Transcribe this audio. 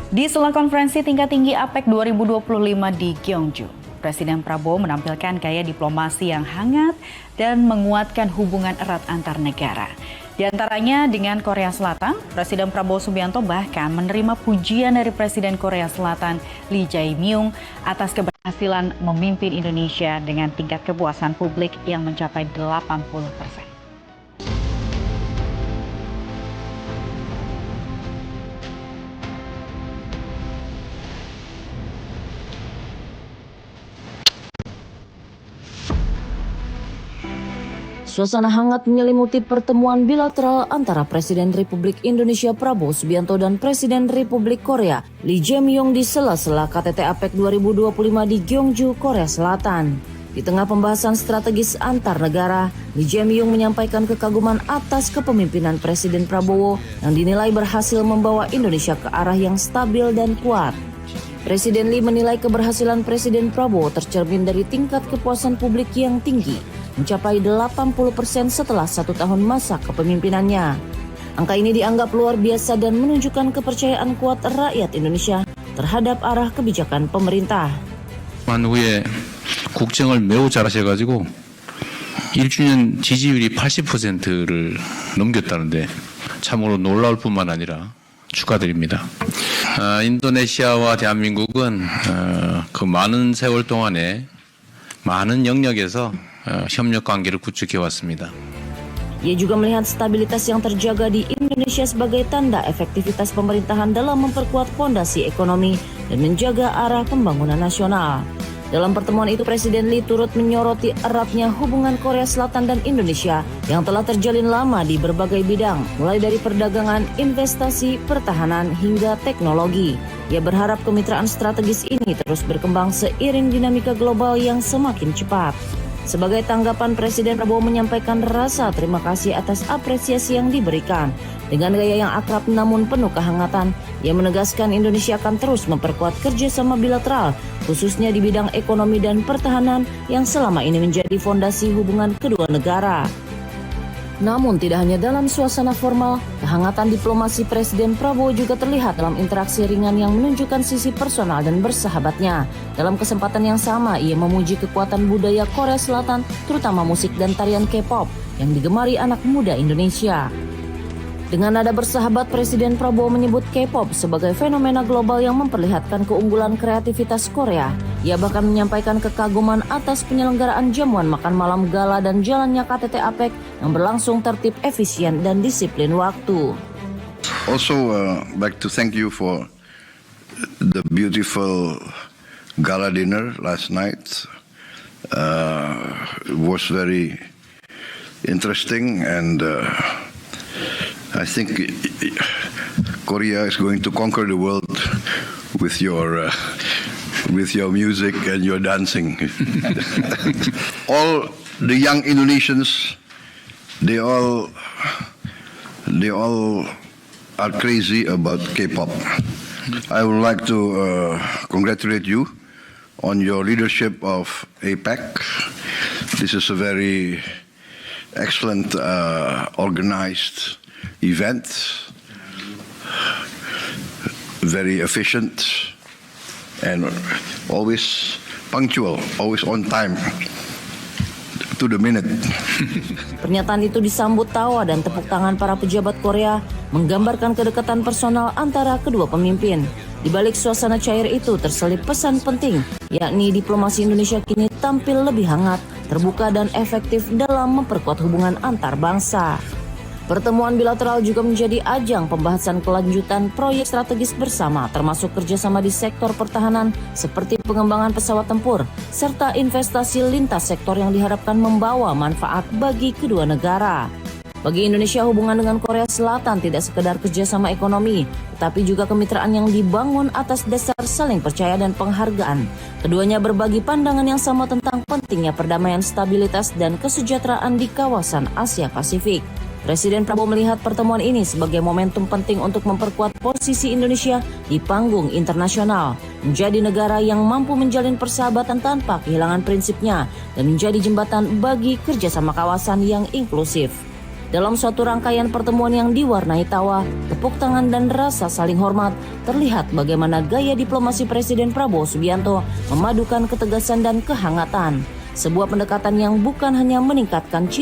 Di sela konferensi tingkat tinggi APEC 2025 di Gyeongju, Presiden Prabowo menampilkan gaya diplomasi yang hangat dan menguatkan hubungan erat antar negara. Di antaranya dengan Korea Selatan, Presiden Prabowo Subianto bahkan menerima pujian dari Presiden Korea Selatan Lee Jae-myung atas keberhasilan memimpin Indonesia dengan tingkat kepuasan publik yang mencapai 80%. Suasana hangat menyelimuti pertemuan bilateral antara Presiden Republik Indonesia Prabowo Subianto dan Presiden Republik Korea Lee Jae-myung di sela-sela KTT APEC 2025 di Gyeongju, Korea Selatan. Di tengah pembahasan strategis antar negara, Lee Jae-myung menyampaikan kekaguman atas kepemimpinan Presiden Prabowo yang dinilai berhasil membawa Indonesia ke arah yang stabil dan kuat. Presiden Lee menilai keberhasilan Presiden Prabowo tercermin dari tingkat kepuasan publik yang tinggi, mencapai 80% setelah 1 tahun masa kepemimpinannya. Angka ini dianggap luar biasa dan menunjukkan kepercayaan kuat rakyat Indonesia terhadap arah kebijakan pemerintah. 후에 국정을 매우 잘하셔가지고 1주년 지지율이 80%를 넘겼다는데 참으로 놀라울 뿐만 아니라 축하드립니다. 인도네시아와 대한민국은 그 많은 세월 동안에 많은 영역에서 협력 관계를 구축해 왔습니다. Ia juga melihat stabilitas yang terjaga di Indonesia sebagai tanda efektivitas pemerintahan dalam memperkuat fondasi ekonomi dan menjaga arah pembangunan nasional. Dalam pertemuan itu, Presiden Lee turut menyoroti eratnya hubungan Korea Selatan dan Indonesia yang telah terjalin lama di berbagai bidang, mulai dari perdagangan, investasi, pertahanan, hingga teknologi. Ia berharap kemitraan strategis ini terus berkembang seiring dinamika global yang semakin cepat. Sebagai tanggapan, Presiden Prabowo menyampaikan rasa terima kasih atas apresiasi yang diberikan. Dengan gaya yang akrab namun penuh kehangatan, ia menegaskan Indonesia akan terus memperkuat kerjasama bilateral, khususnya di bidang ekonomi dan pertahanan yang selama ini menjadi fondasi hubungan kedua negara. Namun tidak hanya dalam suasana formal, kehangatan diplomasi Presiden Prabowo juga terlihat dalam interaksi ringan yang menunjukkan sisi personal dan bersahabatnya. Dalam kesempatan yang sama, ia memuji kekuatan budaya Korea Selatan, terutama musik dan tarian K-pop yang digemari anak muda Indonesia. Dengan nada bersahabat, Presiden Prabowo menyebut K-pop sebagai fenomena global yang memperlihatkan keunggulan kreativitas Korea. Ia bahkan menyampaikan kekaguman atas penyelenggaraan jamuan makan malam gala dan jalannya KTT APEC yang berlangsung tertib, efisien, dan disiplin waktu. Also, like to thank you for the beautiful gala dinner last night. It was very interesting and I think Korea is going to conquer the world with your music and your dancing. All the young Indonesians, they all are crazy about K-pop. I would like to congratulate you on your leadership of APEC. This is a very excellent organized event, very efficient and always punctual, always on time, to the minute. Pernyataan itu disambut tawa dan tepuk tangan para pejabat Korea, menggambarkan kedekatan personal antara kedua pemimpin. Di balik suasana cair itu terselip pesan penting, yakni diplomasi Indonesia kini tampil lebih hangat, terbuka dan efektif dalam memperkuat hubungan antar bangsa. Pertemuan bilateral juga menjadi ajang pembahasan kelanjutan proyek strategis bersama, termasuk kerjasama di sektor pertahanan seperti pengembangan pesawat tempur, serta investasi lintas sektor yang diharapkan membawa manfaat bagi kedua negara. Bagi Indonesia, hubungan dengan Korea Selatan tidak sekedar kerjasama ekonomi, tetapi juga kemitraan yang dibangun atas dasar saling percaya dan penghargaan. Keduanya berbagi pandangan yang sama tentang pentingnya perdamaian, stabilitas, dan kesejahteraan di kawasan Asia Pasifik. Presiden Prabowo melihat pertemuan ini sebagai momentum penting untuk memperkuat posisi Indonesia di panggung internasional, menjadi negara yang mampu menjalin persahabatan tanpa kehilangan prinsipnya, dan menjadi jembatan bagi kerjasama kawasan yang inklusif. Dalam suatu rangkaian pertemuan yang diwarnai tawa, tepuk tangan dan rasa saling hormat, terlihat bagaimana gaya diplomasi Presiden Prabowo Subianto memadukan ketegasan dan kehangatan. Sebuah pendekatan yang bukan hanya meningkatkan citra